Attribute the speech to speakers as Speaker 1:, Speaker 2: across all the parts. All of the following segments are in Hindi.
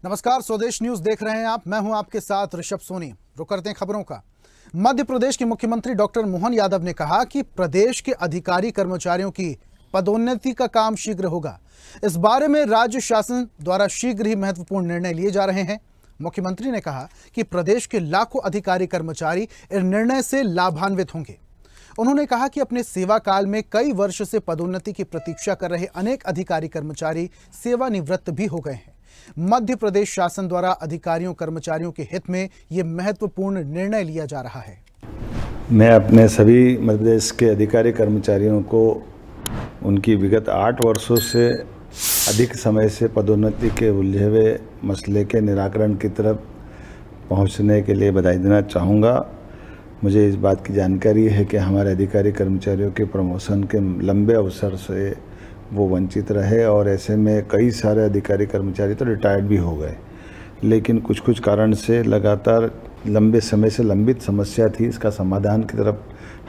Speaker 1: नमस्कार, स्वदेश न्यूज देख रहे हैं आप। मैं हूं आपके साथ ऋषभ सोनी। रुक करते हैं खबरों का। मध्य प्रदेश के मुख्यमंत्री डॉक्टर मोहन यादव ने कहा कि प्रदेश के अधिकारी कर्मचारियों की पदोन्नति का काम शीघ्र होगा। इस बारे में राज्य शासन द्वारा शीघ्र ही महत्वपूर्ण निर्णय लिए जा रहे हैं। मुख्यमंत्री ने कहा कि प्रदेश के लाखों अधिकारी कर्मचारी इस निर्णय से लाभान्वित होंगे। उन्होंने कहा कि अपने सेवा काल में कई वर्ष से पदोन्नति की प्रतीक्षा कर रहे अनेक अधिकारी कर्मचारी सेवानिवृत्त भी हो गए हैं। मध्य प्रदेश शासन द्वारा अधिकारियों कर्मचारियों के हित में ये महत्वपूर्ण निर्णय लिया जा रहा है।
Speaker 2: मैं अपने सभी मध्य प्रदेश के अधिकारी कर्मचारियों को उनकी विगत 8 वर्षों से अधिक समय से पदोन्नति के उलझे हुए मसले के निराकरण की तरफ पहुंचने के लिए बधाई देना चाहूँगा। मुझे इस बात की जानकारी है कि हमारे अधिकारी कर्मचारियों के प्रमोशन के लंबे अवसर से वो वंचित रहे और ऐसे में कई सारे अधिकारी कर्मचारी तो रिटायर्ड भी हो गए, लेकिन कुछ कारण से लगातार लंबे समय से लंबित समस्या थी। इसका समाधान की तरफ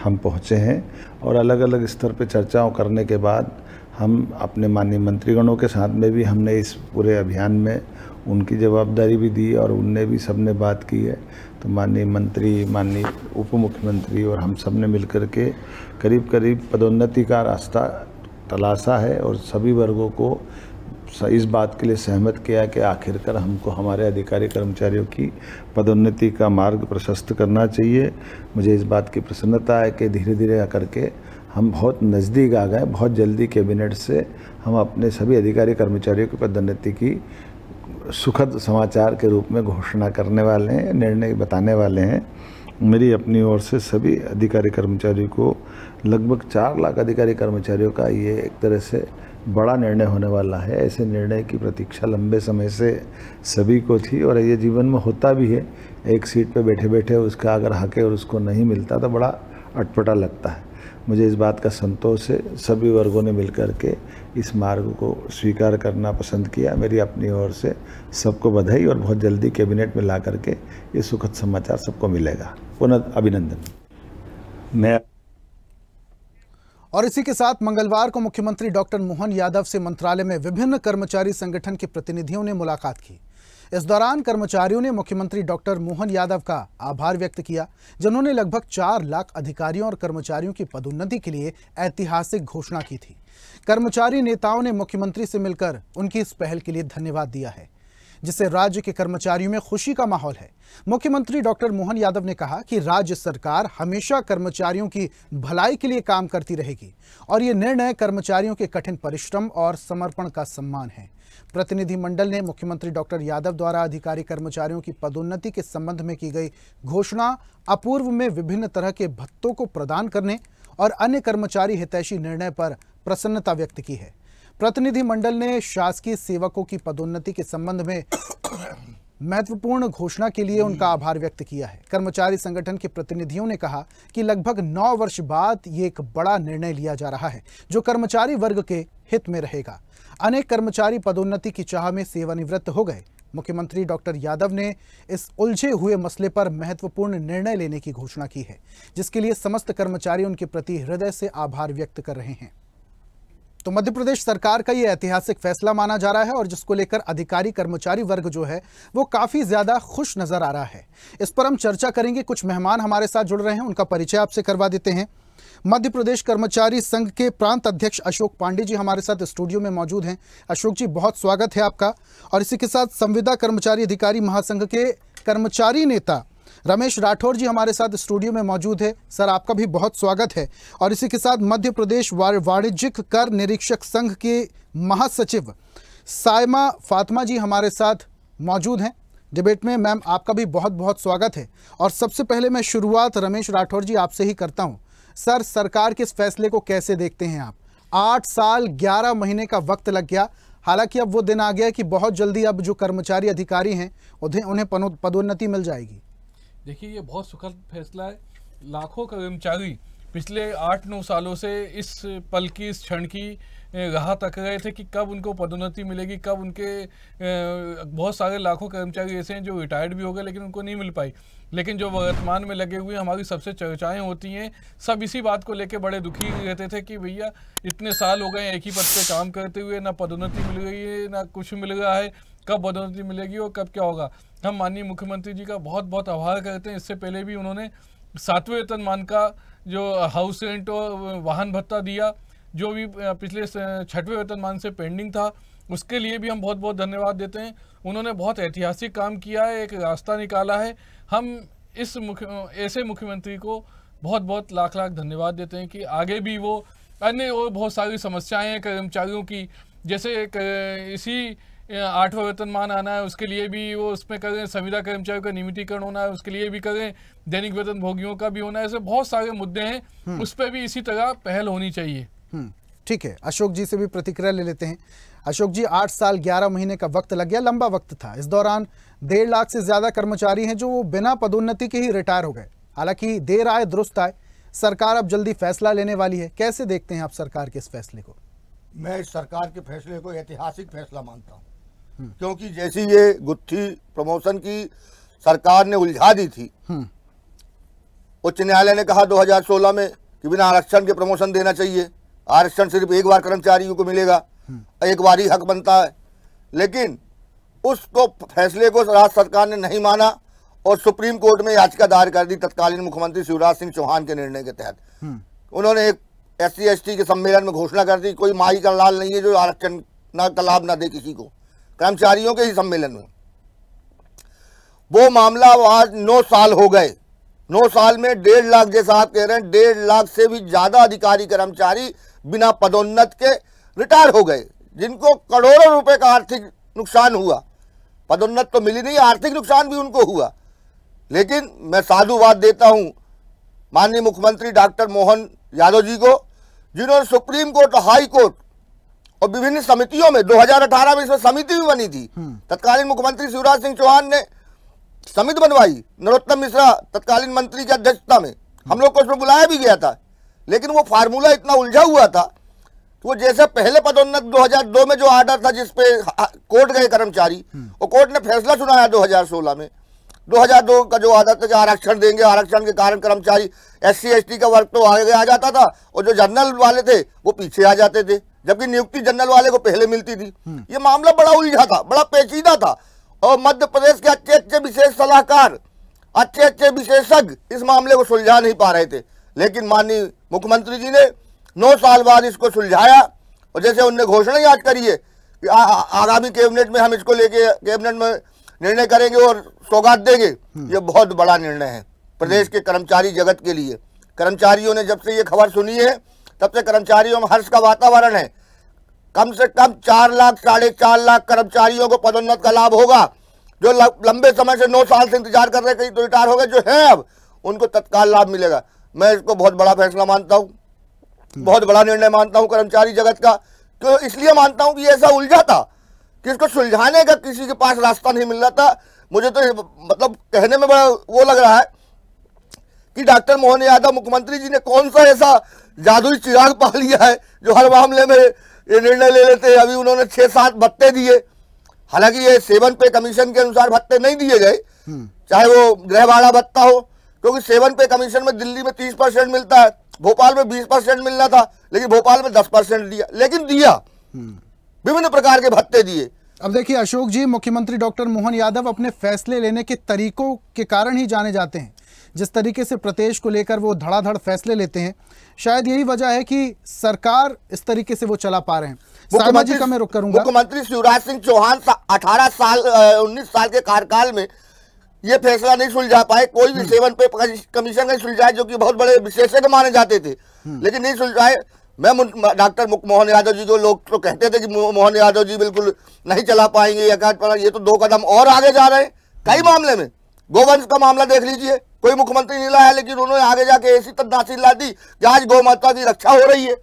Speaker 2: हम पहुँचे हैं और अलग अलग स्तर पर चर्चाओं करने के बाद हम अपने माननीय मंत्रीगणों के साथ में भी हमने इस पूरे अभियान में उनकी जवाबदारी भी दी और उनने भी सबने बात की है। तो माननीय मंत्री, माननीय उप मुख्यमंत्री और हम सब ने मिलकर के करीब पदोन्नति का रास्ता तलाशा है और सभी वर्गों को इस बात के लिए सहमत किया कि आखिरकार हमको हमारे अधिकारी कर्मचारियों की पदोन्नति का मार्ग प्रशस्त करना चाहिए। मुझे इस बात की प्रसन्नता है कि धीरे धीरे करके हम बहुत नज़दीक आ गए। बहुत जल्दी कैबिनेट से हम अपने सभी अधिकारी कर्मचारियों की पदोन्नति की सुखद समाचार के रूप में घोषणा करने वाले हैं, निर्णय बताने वाले हैं। मेरी अपनी ओर से सभी अधिकारी कर्मचारियों को लगभग 4 लाख अधिकारी कर्मचारियों का ये एक तरह से बड़ा निर्णय होने वाला है। ऐसे निर्णय की प्रतीक्षा लंबे समय से सभी को थी और ये जीवन में होता भी है। एक सीट पे बैठे बैठे उसका अगर हक है और उसको नहीं मिलता तो बड़ा अटपटा लगता है। मुझे इस बात का संतोष है, सभी वर्गों ने मिलकर के इस मार्ग को स्वीकार करना पसंद किया। मेरी अपनी ओर से सबको बधाई और बहुत जल्दी कैबिनेट में ला करके ये सुखद समाचार सबको मिलेगा। पुनः अभिनंदन।
Speaker 1: और इसी के साथ मंगलवार को मुख्यमंत्री डॉक्टर मोहन यादव से मंत्रालय में विभिन्न कर्मचारी संगठन के प्रतिनिधियों ने मुलाकात की। इस दौरान कर्मचारियों ने मुख्यमंत्री डॉक्टर मोहन यादव का आभार व्यक्त किया, जिन्होंने लगभग 4 लाख अधिकारियों और कर्मचारियों की पदोन्नति के लिए ऐतिहासिक घोषणा की थी। कर्मचारी नेताओं ने मुख्यमंत्री से मिलकर उनकी इस पहल के लिए धन्यवाद दिया है, जिससे राज्य के कर्मचारियों में खुशी का माहौल है। मुख्यमंत्री डॉक्टर मोहन यादव ने कहा कि राज्य सरकार हमेशा कर्मचारियों की भलाई के लिए काम करती रहेगी और ये निर्णय कर्मचारियों के कठिन परिश्रम और समर्पण का सम्मान है। प्रतिनिधिमंडल ने मुख्यमंत्री डॉक्टर यादव द्वारा अधिकारी कर्मचारियों की पदोन्नति के संबंध में की गई घोषणा, अपूर्व में विभिन्न तरह के भत्तों को प्रदान करने और अन्य कर्मचारी हितैषी निर्णय पर प्रसन्नता व्यक्त की है। प्रतिनिधिमंडल ने शासकीय सेवकों की पदोन्नति के संबंध में महत्वपूर्ण घोषणा के लिए उनका आभार व्यक्त किया है। कर्मचारी संगठन के प्रतिनिधियों ने कहा कि लगभग 9 वर्ष बाद ये एक बड़ा निर्णय लिया जा रहा है जो कर्मचारी वर्ग के हित में रहेगा। अनेक कर्मचारी पदोन्नति की चाह में सेवानिवृत्त हो गए। मुख्यमंत्री डॉक्टर यादव ने इस उलझे हुए मसले पर महत्वपूर्ण निर्णय लेने की घोषणा की है, जिसके लिए समस्त कर्मचारी उनके प्रति हृदय से आभार व्यक्त कर रहे हैं। तो मध्य प्रदेश सरकार का ये ऐतिहासिक फैसला माना जा रहा है और जिसको लेकर अधिकारी कर्मचारी वर्ग जो है वो काफी ज्यादा खुश नजर आ रहा है। इस पर हम चर्चा करेंगे। कुछ मेहमान हमारे साथ जुड़ रहे हैं, उनका परिचय आपसे करवा देते हैं। मध्य प्रदेश कर्मचारी संघ के प्रांत अध्यक्ष अशोक पांडे जी हमारे साथ स्टूडियो में मौजूद हैं। अशोक जी, बहुत स्वागत है आपका। और इसी के साथ संविदा कर्मचारी अधिकारी महासंघ के कर्मचारी नेता रमेश राठौर जी हमारे साथ स्टूडियो में मौजूद है। सर, आपका भी बहुत स्वागत है। और इसी के साथ मध्य प्रदेश वाणिज्यिक कर निरीक्षक संघ के महासचिव सायमा फातिमा जी हमारे साथ मौजूद हैं डिबेट में। मैम, आपका भी बहुत बहुत स्वागत है। और सबसे पहले मैं शुरुआत रमेश राठौर जी आपसे ही करता हूं। सर, सरकार के इस फैसले को कैसे देखते हैं आप? 8 साल 11 महीने का वक्त लग गया, हालांकि अब वो दिन आ गया कि बहुत जल्दी अब जो कर्मचारी अधिकारी हैं उन्हें पदोन्नति मिल जाएगी।
Speaker 3: देखिए, ये बहुत सुखद फैसला है। लाखों कर्मचारी पिछले 8-9 सालों से इस पल की, इस क्षण की राह तक रहे थे कि कब उनको पदोन्नति मिलेगी, कब उनके बहुत सारे लाखों कर्मचारी ऐसे हैं जो रिटायर्ड भी हो गए लेकिन उनको नहीं मिल पाई। लेकिन जो वर्तमान में लगे हुए हमारी सबसे चर्चाएं होती हैं, सब इसी बात को लेके बड़े दुखी रहते थे कि भैया इतने साल हो गए एक ही पद पे काम करते हुए, ना पदोन्नति मिल रही है, ना कुछ मिल रहा है। कब पदोन्नति मिलेगी और कब क्या होगा। हम माननीय मुख्यमंत्री जी का बहुत बहुत आभार करते हैं। इससे पहले भी उन्होंने 7वें वेतनमान का जो हाउस रेंट और वाहन भत्ता दिया, जो भी पिछले 6वें वेतनमान से पेंडिंग था, उसके लिए भी हम बहुत बहुत धन्यवाद देते हैं। उन्होंने बहुत ऐतिहासिक काम किया है, एक रास्ता निकाला है। हम इस ऐसे मुख्यमंत्री को बहुत बहुत लाख लाख धन्यवाद देते हैं कि आगे भी वो अन्य और बहुत सारी समस्याएं हैं कर्मचारियों की, जैसे इसी 8वां वेतनमान आना है, उसके लिए भी वो उसमें करें, संविदा कर्मचारियों का नियमितीकरण होना है, उसके लिए भी करें, दैनिक वेतन भोगियों का भी होना है। ऐसे बहुत सारे मुद्दे हैं, उस पर भी इसी तरह पहल होनी चाहिए।
Speaker 1: ठीक है, अशोक जी से भी प्रतिक्रिया ले लेते हैं। अशोक जी, 8 साल 11 महीने का वक्त लग गया, लंबा वक्त था। इस दौरान 1.5 लाख से ज्यादा कर्मचारी हैं जो वो बिना पदोन्नति के ही रिटायर हो गए। हालांकि देर आए दुरुस्त आए, सरकार अब जल्दी फैसला लेने वाली है। कैसे देखते हैं आप सरकार के इस फैसले को?
Speaker 4: मैं इस सरकार के फैसले को ऐतिहासिक फैसला मानता हूं, क्योंकि जैसी ये गुत्थी प्रमोशन की सरकार ने उलझा दी थी, उच्च न्यायालय ने कहा 2016 में कि बिना आरक्षण के प्रमोशन देना चाहिए, आरक्षण सिर्फ एक बार कर्मचारियों को मिलेगा, एक बार ही हक बनता है। लेकिन उसको फैसले को राज्य सरकार ने नहीं माना और सुप्रीम कोर्ट में याचिका दायर कर दी तत्कालीन मुख्यमंत्री शिवराज सिंह चौहान के निर्णय के तहत। उन्होंने एक SC/ST के सम्मेलन में घोषणा कर दी, कोई माई का लाल नहीं है जो आरक्षण का लाभ ना दे किसी को, कर्मचारियों के ही सम्मेलन में। वो मामला आज 9 साल हो गए। 9 साल में 1.5 लाख, जैसा आप कह रहे हैं, 1.5 लाख से भी ज्यादा अधिकारी कर्मचारी बिना पदोन्नत के रिटायर हो गए, जिनको करोड़ों रुपए का आर्थिक नुकसान हुआ। पदोन्नत तो मिली नहीं, आर्थिक नुकसान भी उनको हुआ। लेकिन मैं साधुवाद देता हूं माननीय मुख्यमंत्री डॉक्टर मोहन यादव जी को, जिन्होंने सुप्रीम कोर्ट, हाई कोर्ट और विभिन्न समितियों में 2018 में इसमें समिति भी बनी थी। तत्कालीन मुख्यमंत्री शिवराज सिंह चौहान ने समिति बनवाई, नरोत्तम मिश्रा तत्कालीन मंत्री की अध्यक्षता में, हम लोग को उसमें बुलाया भी गया था। लेकिन वो फार्मूला इतना उलझा हुआ था कि वो जैसे पहले पदोन्नत 2002 में जो आर्डर था जिसपे कोर्ट गए कर्मचारी, और कोर्ट ने फैसला सुनाया 2016 में, 2002 का जो आदत था कि आरक्षण देंगे, आरक्षण के कारण कर्मचारी SC/ST का वर्ग तो आगे आ जाता था और जो जनरल वाले थे वो पीछे आ जाते थे, जबकि नियुक्ति जनरल वाले को पहले मिलती थी। ये मामला बड़ा उलझा था, बड़ा पेचीदा था, और मध्य प्रदेश के अच्छे अच्छे विशेष सलाहकार, अच्छे अच्छे विशेषज्ञ इस मामले को सुलझा नहीं पा रहे थे। लेकिन माननीय मुख्यमंत्री जी ने 9 साल बाद इसको सुलझाया, और जैसे उन्होंने घोषणा ही आज करी है कि आगामी कैबिनेट में हम इसको लेके कैबिनेट में निर्णय करेंगे और सौगात देंगे। ये बहुत बड़ा निर्णय है प्रदेश के कर्मचारी जगत के लिए। कर्मचारियों ने जब से ये खबर सुनी है तब से कर्मचारियों में हर्ष का वातावरण है। कम से कम 4 लाख 4.5 लाख कर्मचारियों को पदोन्नत का लाभ होगा, जो लंबे समय से 9 साल से इंतजार कर रहे, कहीं तो रिटायर हो गए, जो है अब उनको तत्काल लाभ मिलेगा। मैं इसको बहुत बड़ा फैसला मानता हूँ, बहुत बड़ा निर्णय मानता हूँ कर्मचारी जगत का। तो इसलिए मानता हूँ कि ऐसा उलझा था कि इसको सुलझाने का किसी के पास रास्ता नहीं मिल रहा था। मुझे तो मतलब कहने में बड़ा वो लग रहा है कि डॉक्टर मोहन यादव मुख्यमंत्री जी ने कौन सा ऐसा जादुई चिराग पा लिया है जो हर मामले में ये निर्णय ले लेते हैं। अभी उन्होंने 6-7 भत्ते दिए, हालांकि ये 7 पे कमीशन के अनुसार भत्ते नहीं दिए गए, चाहे वो गृह भाड़ा भत्ता हो, क्योंकि 7 पे कमीशन में दिल्ली में 30% मिलता है, भोपाल में 20% मिलना था, लेकिन भोपाल में 10% दिया, लेकिन दिया, विभिन्न प्रकार के भत्ते दिए।
Speaker 1: अब देखिए अशोक जी, मुख्यमंत्री डॉक्टर मोहन यादव अपने फैसले लेने के तरीकों के कारण ही जाने जाते हैं। जिस तरीके से प्रदेश को लेकर वो धड़ाधड़ फैसले लेते हैं, शायद यही वजह है कि सरकार इस तरीके से वो चला पा रहे हैं। सामा जी का मैं रुख करूंगा।
Speaker 4: मुख्यमंत्री शिवराज सिंह चौहान 19 साल के कार्यकाल में ये फैसला नहीं सुलझा पाए, कोई भी 7 पे कमीशन नहीं सुलझाए, जो कि बहुत बड़े विशेषज्ञ माने जाते थे, लेकिन नहीं सुलझाए। मैं डॉक्टर मोहन यादव जी को, लोग तो कहते थे कि मोहन यादव जी बिल्कुल नहीं चला पाएंगे, ये तो 2 कदम और आगे जा रहे हैं कई मामले में। गोवंश का मामला देख लीजिए, कोई मुख्यमंत्री नहीं लाया, लेकिन उन्होंने आगे जाके ऐसी तनासीर ला दी कि आज गौ माता की रक्षा हो रही है।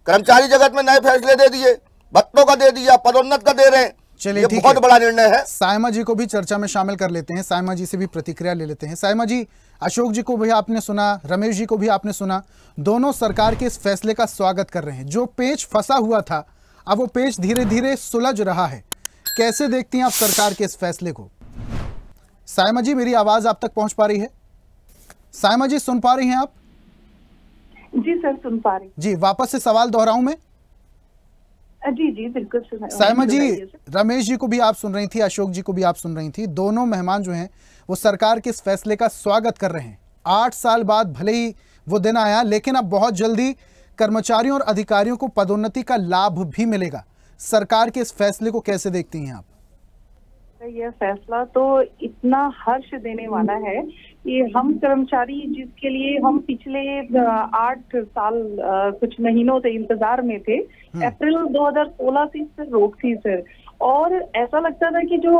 Speaker 4: कर्मचारी जगत में नए फैसले दे दिए, भत्तों का दे दिया, पदोन्नत का दे रहे हैं।
Speaker 1: चलिए,
Speaker 4: ये बहुत बड़ा निर्णय है।
Speaker 1: सायमा जी को भी चर्चा में शामिल कर लेते हैं, सायमा जी से भी प्रतिक्रिया ले लेते हैं। सायमा जी, अशोक जी को भी आपने सुना, रमेश जी को भी आपने सुना, दोनों सरकार के इस फैसले का स्वागत कर रहे हैं। जो पेच फंसा हुआ था, अब वो पेच धीरे धीरे सुलझ रहा है। कैसे देखती हैं आप सरकार के इस फैसले को? सायमा जी, मेरी आवाज आप तक पहुंच पा रही है? सायमा जी, सुन पा रही हैं आप?
Speaker 5: जी सर, सुन पा रही।
Speaker 1: जी, वापस से सवाल दोहराऊं मैं?
Speaker 5: जी जी बिल्कुल।
Speaker 1: सायमा जी, रमेश जी को भी आप सुन रही थी, अशोक जी को भी आप सुन रही थी। दोनों मेहमान जो हैं वो सरकार के इस फैसले का स्वागत कर रहे हैं। 8 साल बाद भले ही वो दिन आया, लेकिन अब बहुत जल्दी कर्मचारियों और अधिकारियों को पदोन्नति का लाभ भी मिलेगा। सरकार के इस फैसले को कैसे देखती हैं आप?
Speaker 5: यह फैसला तो इतना हर्ष देने वाला है कि हम कर्मचारी जिसके लिए हम पिछले 8 साल कुछ महीनों से इंतजार में थे। अप्रैल 2016 से इस रोक थी सर, और ऐसा लगता था कि जो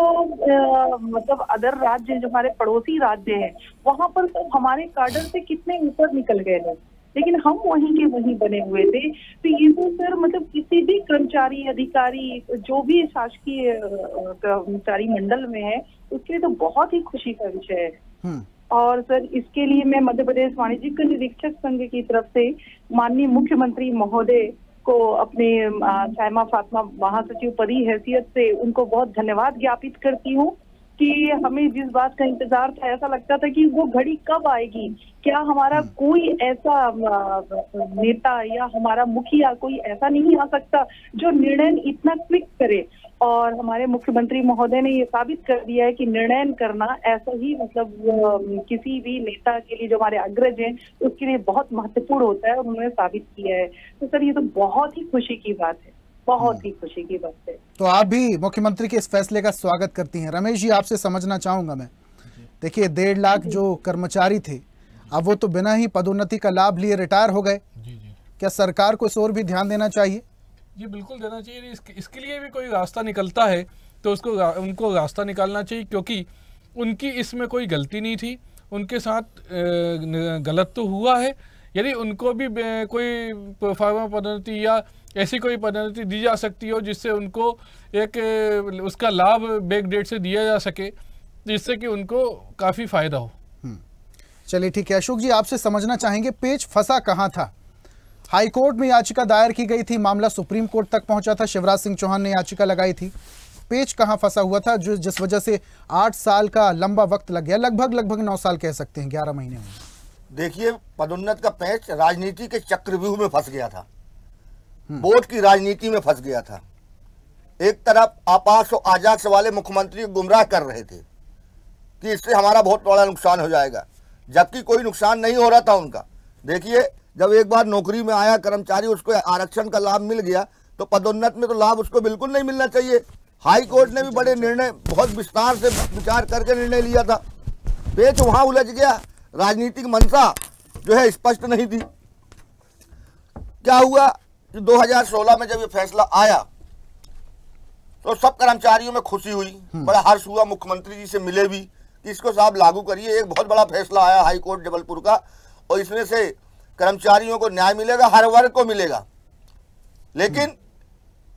Speaker 5: मतलब अदर राज्य, जो हमारे पड़ोसी राज्य हैं, वहां पर तो हमारे कार्डर से कितने ऊपर निकल गए हैं, लेकिन हम वहीं के वहीं बने हुए थे। तो ये तो सर मतलब किसी भी कर्मचारी, अधिकारी, जो भी शासकीय कर्मचारी मंडल में है, उसके लिए तो बहुत ही खुशी का विषय है। और सर इसके लिए मैं मध्य प्रदेश वाणिज्यिक निरीक्षक संघ की तरफ से माननीय मुख्यमंत्री महोदय को अपने सायमा फातिमा महासचिव पदी हैसियत से उनको बहुत धन्यवाद ज्ञापित करती हूँ कि हमें जिस बात का इंतजार था, ऐसा लगता था कि वो घड़ी कब आएगी, क्या हमारा कोई ऐसा नेता या हमारा मुखिया कोई ऐसा नहीं आ सकता जो निर्णय इतना क्विक करे। और हमारे मुख्यमंत्री महोदय ने ये साबित कर दिया है कि निर्णय करना ऐसा ही मतलब किसी भी नेता के लिए, जो हमारे अग्रज हैं, उसके लिए बहुत महत्वपूर्ण होता है, और उन्होंने साबित किया है। तो सर ये तो बहुत ही खुशी की बात है, बहुत ही खुशी की बात है।
Speaker 1: तो आप भी मुख्यमंत्री के इस फैसले का स्वागत करती हैं। रमेश जी, आपसे समझना चाहूंगा मैं, देखिए 1.5 लाख जो कर्मचारी थे, अब वो तो बिना ही पदोन्नति का लाभ लिए रिटायर हो गए। क्या सरकार को इस ओर भी ध्यान देना चाहिए?
Speaker 3: जी बिल्कुल देना चाहिए। इसके लिए भी कोई रास्ता निकलता है तो उनको रास्ता निकालना चाहिए, क्योंकि उनकी इसमें कोई गलती नहीं थी। उनके साथ गलत तो हुआ है। यदि उनको भी कोई प्रोफार्मा पदोन्नति या ऐसी कोई पदोन्नति दी जा सकती हो जिससे उनको एक उसका लाभ बैक डेट से दिया जा सके, जिससे कि उनको काफ़ी फायदा हो।
Speaker 1: चलिए ठीक है। अशोक जी, आपसे समझना चाहेंगे पेच फंसा कहाँ था? हाई कोर्ट में याचिका दायर की गई थी, मामला सुप्रीम कोर्ट तक पहुंचा था, शिवराज सिंह चौहान ने याचिका लगाई थी। पेच कहाँ फंसा हुआ था जो जिस वजह से 8 साल का लंबा वक्त लग गया, लगभग 9 साल कह सकते हैं, 11 महीने में।
Speaker 4: देखिए, पदोन्नत का पेच राजनीति के चक्रव्यूह में फंस गया था, बोर्ड की राजनीति में फंस गया था। एक तरफ आपास और आजाक्स वाले मुख्यमंत्री को गुमराह कर रहे थे कि इससे हमारा बहुत बड़ा नुकसान हो जाएगा, जबकि कोई नुकसान नहीं हो रहा था उनका। देखिए, जब एक बार नौकरी में आया कर्मचारी, उसको आरक्षण का लाभ मिल गया, तो पदोन्नत में तो लाभ उसको बिल्कुल नहीं मिलना चाहिए। हाई कोर्ट ने भी बड़े निर्णय, बहुत विस्तार से विचार करके निर्णय लिया था। पेच वहां उलझ गया, राजनीतिक मंशा जो है स्पष्ट नहीं थी। क्या हुआ कि 2016 में जब ये फैसला आया तो सब कर्मचारियों में खुशी हुई, बड़ा हर्ष हुआ, मुख्यमंत्री जी से मिले भी कि इसको साहब लागू करिए। एक बहुत बड़ा फैसला आया हाई कोर्ट जबलपुर का, और इसमें से कर्मचारियों को न्याय मिलेगा, हर वर्ग को मिलेगा। लेकिन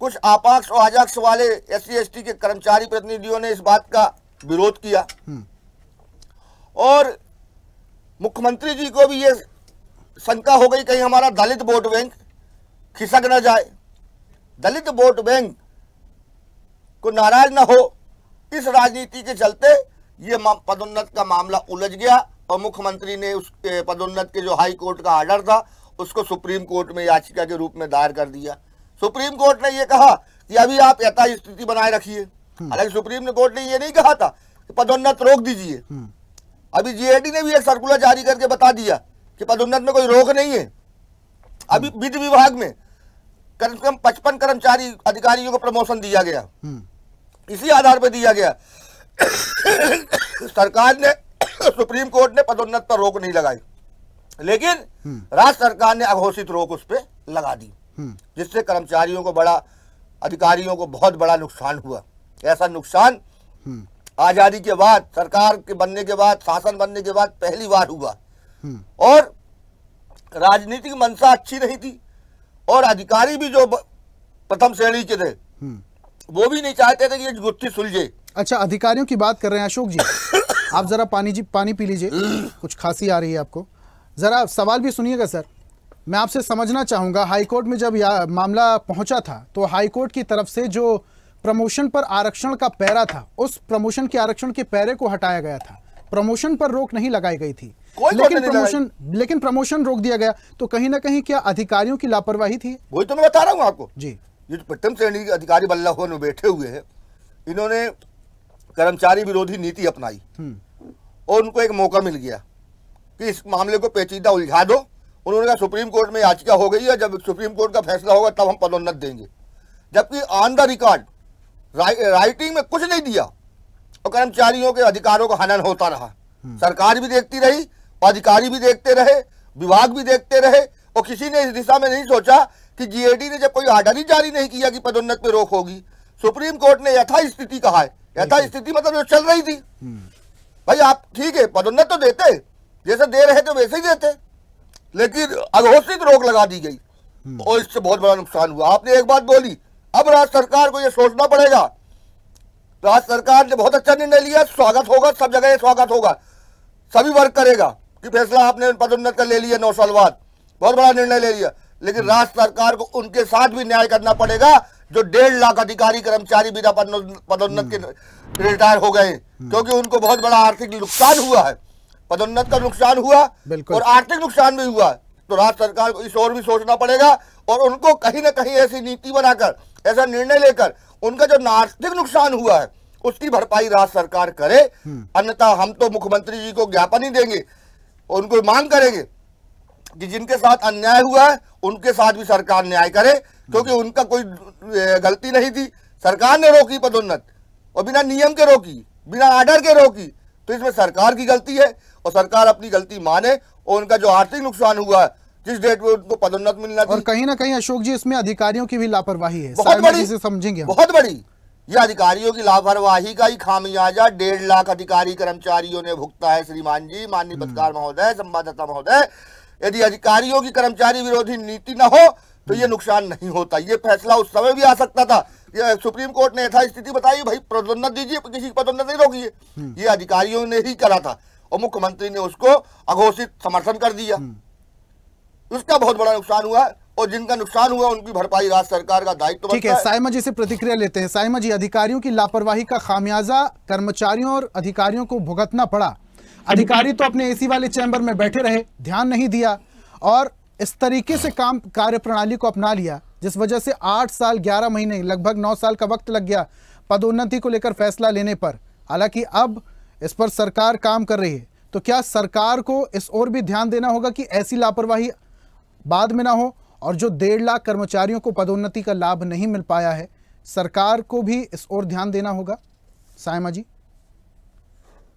Speaker 4: कुछ आपाक्ष और आजाक्ष वाले SC/ST के कर्मचारी प्रतिनिधियों ने इस बात का विरोध किया, और मुख्यमंत्री जी को भी ये शंका हो गई कहीं हमारा दलित वोट बैंक खिसक न जाए, दलित वोट बैंक को नाराज न हो। इस राजनीति के चलते ये पदोन्नत का मामला उलझ गया, और मुख्यमंत्री ने उस पदोन्नत के जो हाई कोर्ट का आर्डर था उसको सुप्रीम कोर्ट में याचिका के रूप में दायर कर दिया। सुप्रीम कोर्ट ने ये कहा कि अभी आप यथास्थिति बनाए रखिए। हालांकि सुप्रीम कोर्ट ने ये नहीं कहा था कि पदोन्नत रोक दीजिए। अभी GAD ने भी एक सर्कुलर जारी करके बता दिया कि पदोन्नत में कोई रोक नहीं है। अभी वित्त विभाग में कम से कम 55 कर्मचारी अधिकारियों को प्रमोशन दिया गया, इसी आधार पर दिया गया। सरकार ने, सुप्रीम कोर्ट ने पदोन्नत पर रोक नहीं लगाई, लेकिन राज्य सरकार ने अघोषित रोक उस पर लगा दी, जिससे कर्मचारियों को बड़ा, अधिकारियों को बहुत बड़ा नुकसान हुआ। ऐसा नुकसान आजादी के बाद, सरकार के बनने के बाद, शासन बनने के बाद पहली बार हुआ। और राजनीतिक मंशा अच्छी नहीं थी, और अधिकारी भी जो प्रथम श्रेणी के थे वो भी नहीं चाहते थे कि ये गुत्थी सुलझे।
Speaker 1: अच्छा, अधिकारियों की बात कर रहे हैं अशोक जी, आप जरा पानी पी लीजिए, कुछ खांसी आ रही है आपको। जरा सवाल भी सुनिएगा सर। मैं आपसे समझना चाहूंगा, हाईकोर्ट में जब मामला पहुंचा था तो हाईकोर्ट की तरफ से जो प्रमोशन पर आरक्षण का पैरा था, उस प्रमोशन के आरक्षण के पैरे को हटाया गया था, प्रमोशन पर रोक नहीं लगाई गई थी। लेकिन प्रमोशन रोक दिया गया, तो कहीं ना कहीं क्या अधिकारियों की लापरवाही थी?
Speaker 4: वही तो मैं बता रहा हूं आपको
Speaker 1: जी।
Speaker 4: जो प्रथम श्रेणी के अधिकारी बल्लभ भवन में बैठे हुए हैं, इन्होंने कर्मचारी विरोधी नीति अपनाई और उनको एक मौका मिल गया कि इस मामले को पेचीदा उलझा दो। उन्होंने कहा सुप्रीम कोर्ट में याचिका हो गई है, जब सुप्रीम कोर्ट का फैसला होगा तब हम पदोन्नत देंगे, जबकि ऑन द रिकॉर्ड राइटिंग में कुछ नहीं दिया और कर्मचारियों के अधिकारों का हनन होता रहा। सरकार भी देखती रही, अधिकारी भी देखते रहे, विभाग भी देखते रहे और किसी ने इस दिशा में नहीं सोचा कि जीएडी ने जब कोई आर्डर ही जारी नहीं किया कि पदोन्नत पे रोक होगी, सुप्रीम कोर्ट ने यथास्थिति कहा है। यथास्थिति मतलब जो चल रही थी, भाई आप ठीक है पदोन्नत तो देते, जैसे दे रहे थे वैसे ही देते, लेकिन अघोषित रोक लगा दी गई और इससे बहुत बड़ा नुकसान हुआ। आपने एक बात बोली, अब राज्य सरकार को यह सोचना पड़ेगा। राज्य सरकार ने बहुत अच्छा निर्णय लिया, स्वागत होगा, सब जगह स्वागत होगा, सभी वर्ग करेगा कि फैसला आपने पदोन्नत का ले लिया 9 साल बाद, बहुत बड़ा निर्णय ले लिया, लेकिन राज्य सरकार को उनके साथ भी न्याय करना पड़ेगा जो 1.5 लाख अधिकारी कर्मचारी बिना पदोन्नत के रिटायर हो गए, क्योंकि उनको बहुत बड़ा आर्थिक नुकसान हुआ है, पदोन्नत का नुकसान हुआ और आर्थिक नुकसान भी हुआ। तो राज्य सरकार को इस ओर भी सोचना पड़ेगा और उनको कहीं ना कहीं ऐसी नीति बनाकर, ऐसा निर्णय लेकर उनका जो आर्थिक नुकसान हुआ है उसकी भरपाई राज्य सरकार करे। अन्यथा हम तो मुख्यमंत्री जी को ज्ञापन ही देंगे, उनको मांग करेंगे कि जिनके साथ अन्याय हुआ है उनके साथ भी सरकार न्याय करे, क्योंकि उनका कोई गलती नहीं थी। सरकार ने रोकी पदोन्नत और बिना नियम के रोकी, बिना आर्डर के रोकी, तो इसमें सरकार की गलती है और सरकार अपनी गलती माने और उनका जो आर्थिक नुकसान हुआ है जिस डेट में उनको पदोन्नत मिलना थी।
Speaker 1: और कहीं ना कहीं अशोक जी इसमें अधिकारियों की भी लापरवाही है,
Speaker 4: बहुत बड़ी
Speaker 1: से समझेंगे,
Speaker 4: बहुत बड़ी। ये अधिकारियों की लापरवाही का ही खामियाजा 1.5 लाख अधिकारी कर्मचारियों ने भुगता है। श्रीमान जी, माननीय पत्रकार महोदय, संवाददाता महोदय, यदि अधिकारियों की कर्मचारी विरोधी नीति न हो तो ये नुकसान नहीं होता। ये फैसला उस समय भी आ सकता था। ये सुप्रीम कोर्ट ने यथास्थिति बताई, भाई पदोन्नत दीजिए, किसी की पदोन्नत नहीं रोकिए, ये अधिकारियों ने ही करा था और मुख्यमंत्री ने उसको अघोषित समर्थन कर दिया। उसका बहुत बड़ा नुकसान हुआ और जिनका नुकसान हुआ उनकी भरपाई राज्य सरकार का दायित्व।
Speaker 1: ठीक है, साइमा जी से प्रतिक्रिया लेते हैं। साइमा जी, अधिकारियों की लापरवाही का खामियाजा कर्मचारियों और अधिकारियों को भुगतना पड़ा। अधिकारी तो अपने एसी वाले चैम्बर में बैठे रहे, ध्यान नहीं दिया और इस तरीके से कार्य प्रणाली को अपना लिया, जिस वजह से 8 साल 11 महीने लगभग 9 साल का वक्त लग गया पदोन्नति को लेकर फैसला लेने पर। हालांकि अब इस पर सरकार काम कर रही है, तो क्या सरकार को इस ओर भी ध्यान देना होगा कि ऐसी लापरवाही बाद में ना हो और जो 1.5 लाख कर्मचारियों को पदोन्नति का लाभ नहीं मिल पाया है, सरकार को भी इस ओर ध्यान देना होगा? साइमा जी।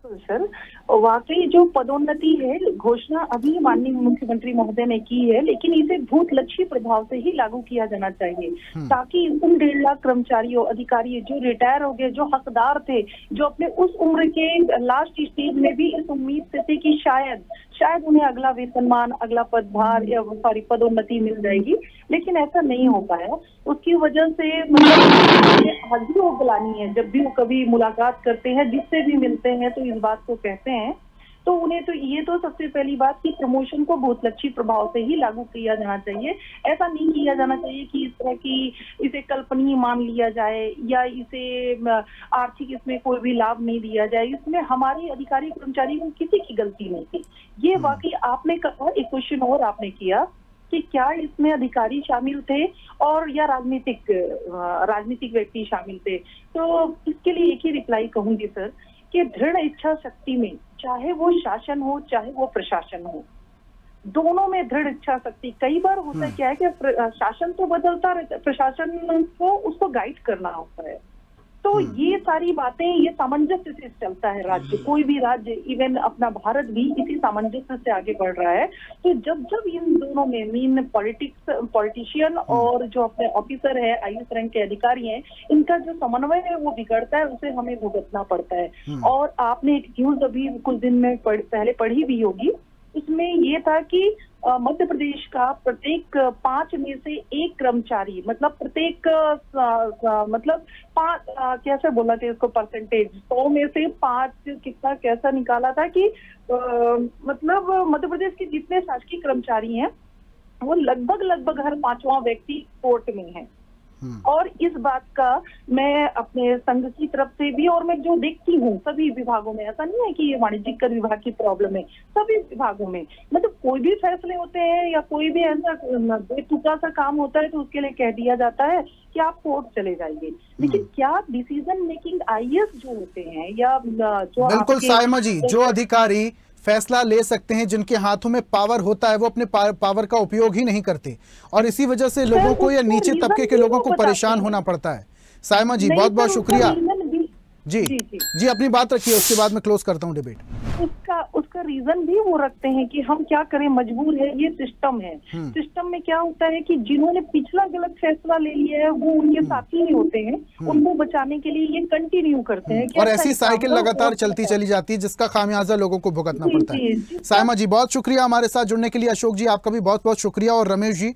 Speaker 5: सर, वाकई जो पदोन्नति है, घोषणा अभी माननीय मुख्यमंत्री महोदय ने की है, लेकिन इसे भूतलक्षी प्रभाव से ही लागू किया जाना चाहिए, ताकि उन 1.5 लाख कर्मचारियों, अधिकारी जो रिटायर हो गए, जो हकदार थे, जो अपने उस उम्र के लास्ट स्टेज में भी इस उम्मीद से थे कि शायद उन्हें अगला वेतनमान, अगला पदभार या पदोन्नति मिल जाएगी, लेकिन ऐसा नहीं हो पाया। उसकी वजह से मतलब हाजिर वो बुलानी है, जब भी वो कभी मुलाकात करते हैं, जिससे भी मिलते हैं तो इस बात को कहते हैं, तो उन्हें तो ये तो सबसे पहली बात कि प्रमोशन को भूतलक्षी प्रभाव से ही लागू किया जाना चाहिए। ऐसा नहीं किया जाना चाहिए कि इस तरह की इसे कल्पनीय मान लिया जाए या इसे आर्थिक इसमें कोई भी लाभ नहीं दिया जाए। इसमें हमारे अधिकारी कर्मचारी को किसी की गलती नहीं थी। ये वाकई आपने कहा, एक क्वेश्चन और आपने किया कि क्या इसमें अधिकारी शामिल थे और या राजनीतिक व्यक्ति शामिल थे, तो इसके लिए एक ही रिप्लाई कहूंगी सर कि दृढ़ इच्छा शक्ति में, चाहे वो शासन हो चाहे वो प्रशासन हो, दोनों में दृढ़ इच्छा शक्ति। कई बार होता है क्या है कि शासन तो बदलता रहता है, प्रशासन को उसको गाइड करना होता है। तो ये सारी बातें, ये सामंजस्य से चलता है राज्य, कोई भी राज्य, इवन अपना भारत भी इसी सामंजस्य से आगे बढ़ रहा है। तो जब इन दोनों में मीन पॉलिटिशियन और जो अपने ऑफिसर है, IAS रैंक के अधिकारी हैं, इनका जो समन्वय है वो बिगड़ता है, उसे हमें भुगतना पड़ता है। और आपने एक न्यूज अभी कुछ दिन में पहले पढ़ी भी होगी, उसमें ये था कि मध्य प्रदेश का प्रत्येक 5 में से 1 कर्मचारी, मतलब प्रत्येक मतलब 5, कैसे बोला था इसको परसेंटेज, 100 में से 5 कितना कैसा निकाला था कि मतलब मध्य प्रदेश के जितने शासकीय कर्मचारी हैं वो लगभग हर 5वां व्यक्ति कोर्ट में है। और इस बात का मैं अपने संघ की तरफ से भी, और मैं जो देखती हूँ सभी विभागों में, ऐसा नहीं है कि ये वाणिज्यिक कर विभाग की प्रॉब्लम है, सभी विभागों में मतलब कोई भी फैसले होते हैं या कोई भी ऐसा बेतुका सा काम होता है तो उसके लिए कह दिया जाता है कि आप कोर्ट चले जाइए। लेकिन क्या डिसीजन मेकिंग आईएएस जो होते हैं या जो
Speaker 1: बिल्कुल सायमा जी, जो अधिकारी फैसला ले सकते हैं, जिनके हाथों में पावर होता है, वो अपने पावर का उपयोग ही नहीं करते और इसी वजह से लोगों को या नीचे तबके के लोगों को परेशान होना पड़ता है। सायमा जी बहुत बहुत शुक्रिया। जी जी अपनी बात रखिए, उसके बाद मैं क्लोज करता हूं डिबेट।
Speaker 5: उसका रीजन भी वो रखते हैं कि हम क्या करें, मजबूर है, ये सिस्टम है। सिस्टम में क्या होता है कि जिन्होंने पिछला गलत फैसला ले लिया है वो उनके साथी ही होते हैं, उनको बचाने के लिए ये कंटिन्यू करते हैं
Speaker 1: और ऐसी साइकिल लगातार चलती चली जाती है जिसका खामियाजा लोगों को भुगतना पड़ता है। सायमा जी बहुत शुक्रिया हमारे साथ जुड़ने के लिए। अशोक जी आपका भी बहुत बहुत शुक्रिया और रमेश जी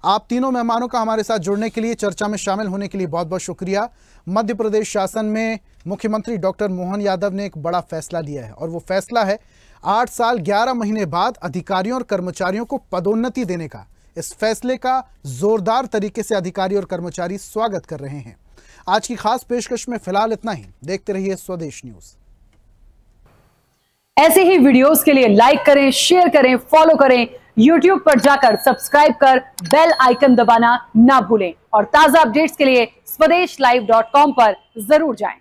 Speaker 1: आप तीनों मेहमानों का हमारे साथ जुड़ने के लिए, चर्चा में शामिल होने के लिए बहुत बहुत शुक्रिया। मध्य प्रदेश शासन में मुख्यमंत्री डॉक्टर मोहन यादव ने एक बड़ा फैसला लिया है और वो फैसला है 8 साल 11 महीने बाद अधिकारियों और कर्मचारियों को पदोन्नति देने का। इस फैसले का जोरदार तरीके से अधिकारी और कर्मचारी स्वागत कर रहे हैं। आज की खास पेशकश में फिलहाल इतना ही। देखते रहिए स्वदेश न्यूज।
Speaker 6: ऐसे ही वीडियोस के लिए लाइक करें, शेयर करें, फॉलो करें। YouTube पर जाकर सब्सक्राइब कर बेल आइकन दबाना ना भूलें और ताजा अपडेट्स के लिए swedeshlive.com पर जरूर जाएं।